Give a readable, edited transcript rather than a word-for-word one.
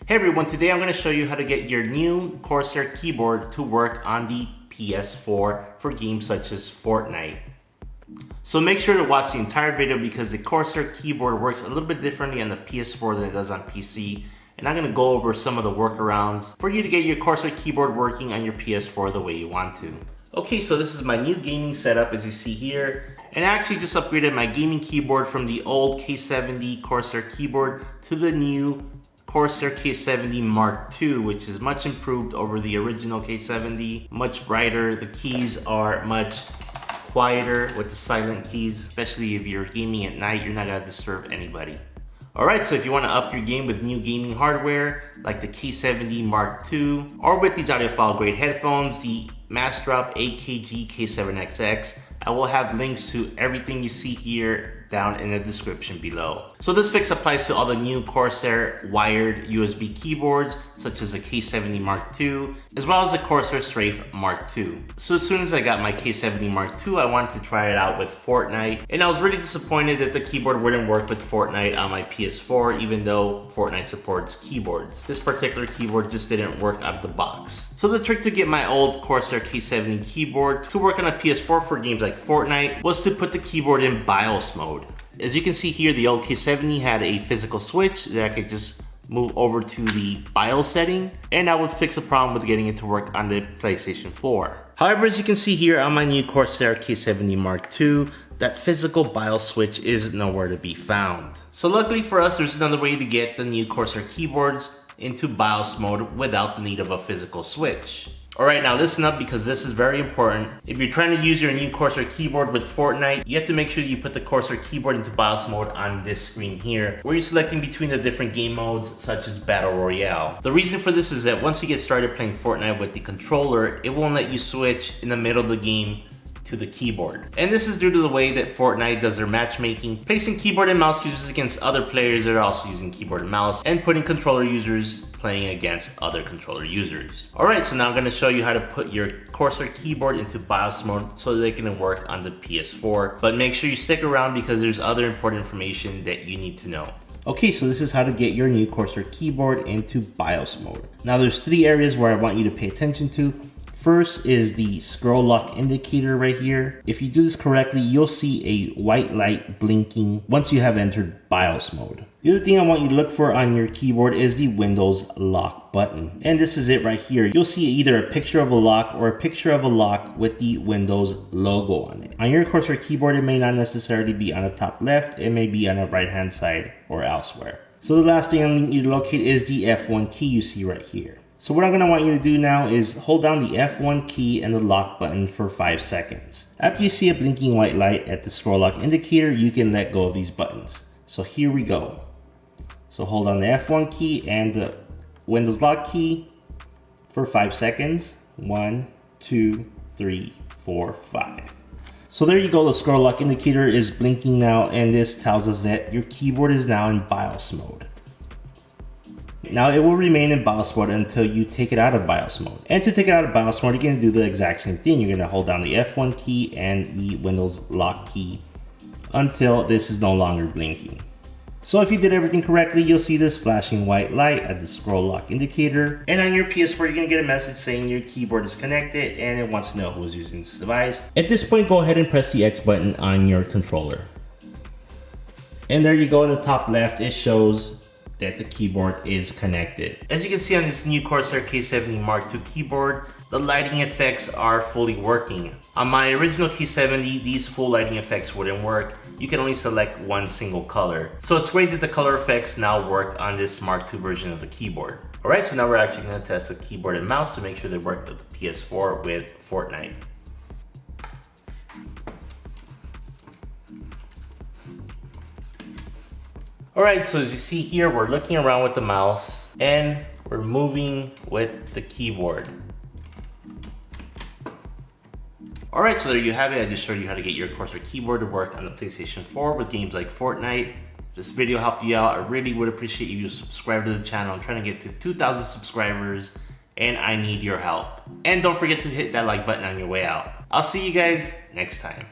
Hey everyone, today I'm going to show you how to get your new Corsair keyboard to work on the PS4 for games such as Fortnite. So make sure to watch the entire video because the Corsair keyboard works a little bit differently on the PS4 than it does on PC. And I'm going to go over some of the workarounds for you to get your Corsair keyboard working on your PS4 the way you want to. Okay, so this is my new gaming setup as you see here. And I actually just upgraded my gaming keyboard from the old K70 Corsair keyboard to the new Corsair K70 Mark II, which is much improved over the original K70, much brighter. The keys are much quieter with the silent keys, especially if you're gaming at night, you're not gonna disturb anybody. Alright, so if you want to up your game with new gaming hardware like the K70 Mark II, or with these audiophile grade headphones, the Massdrop AKG K7XX, I will have links to everything you see here down in the description below. So this fix applies to all the new Corsair wired USB keyboards, such as the K70 Mark II, as well as the Corsair Strafe Mark II. So as soon as I got my K70 Mark II, I wanted to try it out with Fortnite, and I was really disappointed that the keyboard wouldn't work with Fortnite on my PS4, even though Fortnite supports keyboards. This particular keyboard just didn't work out of the box. So the trick to get my old Corsair K70 keyboard to work on a PS4 for games like Fortnite was to put the keyboard in BIOS mode. As you can see here, the old K70 had a physical switch that I could just move over to the BIOS setting, and that would fix a problem with getting it to work on the PlayStation 4. However, as you can see here on my new Corsair K70 Mark II, that physical BIOS switch is nowhere to be found. So luckily for us, there's another way to get the new Corsair keyboards into BIOS mode without the need of a physical switch. Alright, now listen up because this is very important. If you're trying to use your new Corsair keyboard with Fortnite, you have to make sure you put the Corsair keyboard into BIOS mode on this screen here, where you're selecting between the different game modes such as Battle Royale. The reason for this is that once you get started playing Fortnite with the controller, it won't let you switch in the middle of the game to the keyboard. And this is due to the way that Fortnite does their matchmaking, placing keyboard and mouse users against other players that are also using keyboard and mouse, and putting controller users playing against other controller users. Alright, so now I'm going to show you how to put your Corsair keyboard into BIOS mode so that it can work on the PS4. But make sure you stick around because there's other important information that you need to know. Okay, so this is how to get your new Corsair keyboard into BIOS mode. Now there's three areas where I want you to pay attention to. First is the scroll lock indicator right here. If you do this correctly, you'll see a white light blinking once you have entered BIOS mode. The other thing I want you to look for on your keyboard is the Windows lock button. And this is it right here. You'll see either a picture of a lock or a picture of a lock with the Windows logo on it. On your Corsair keyboard, it may not necessarily be on the top left. It may be on the right hand side or elsewhere. So the last thing I need you to locate is the F1 key you see right here. So what I'm going to want you to do now is hold down the F1 key and the lock button for 5 seconds. After you see a blinking white light at the scroll lock indicator, you can let go of these buttons. So here we go. So hold on the F1 key and the Windows lock key for 5 seconds. 1, 2, 3, 4, 5. So there you go, the scroll lock indicator is blinking now, and this tells us that your keyboard is now in BIOS mode. Now it will remain in BIOS mode until you take it out of BIOS mode. And to take it out of BIOS mode, you're going to do the exact same thing. You're going to hold down the F1 key and the Windows lock key until this is no longer blinking. So if you did everything correctly, you'll see this flashing white light at the scroll lock indicator. And on your PS4, you're going to get a message saying your keyboard is connected and it wants to know who's using this device. At this point, go ahead and press the X button on your controller. And there you go, in the top left, it shows that the keyboard is connected. As you can see on this new Corsair K70 Mark II keyboard, the lighting effects are fully working. On my original K70, these full lighting effects wouldn't work. You can only select one single color. So it's great that the color effects now work on this Mark II version of the keyboard. Alright, so now we're actually going to test the keyboard and mouse to make sure they work with the PS4 with Fortnite. Alright, so as you see here, we're looking around with the mouse and we're moving with the keyboard. Alright, so there you have it. I just showed you how to get your Corsair keyboard to work on the PlayStation 4 with games like Fortnite. If this video helped you out, I really would appreciate you to subscribe to the channel. I'm trying to get to 2,000 subscribers and I need your help. And don't forget to hit that like button on your way out. I'll see you guys next time.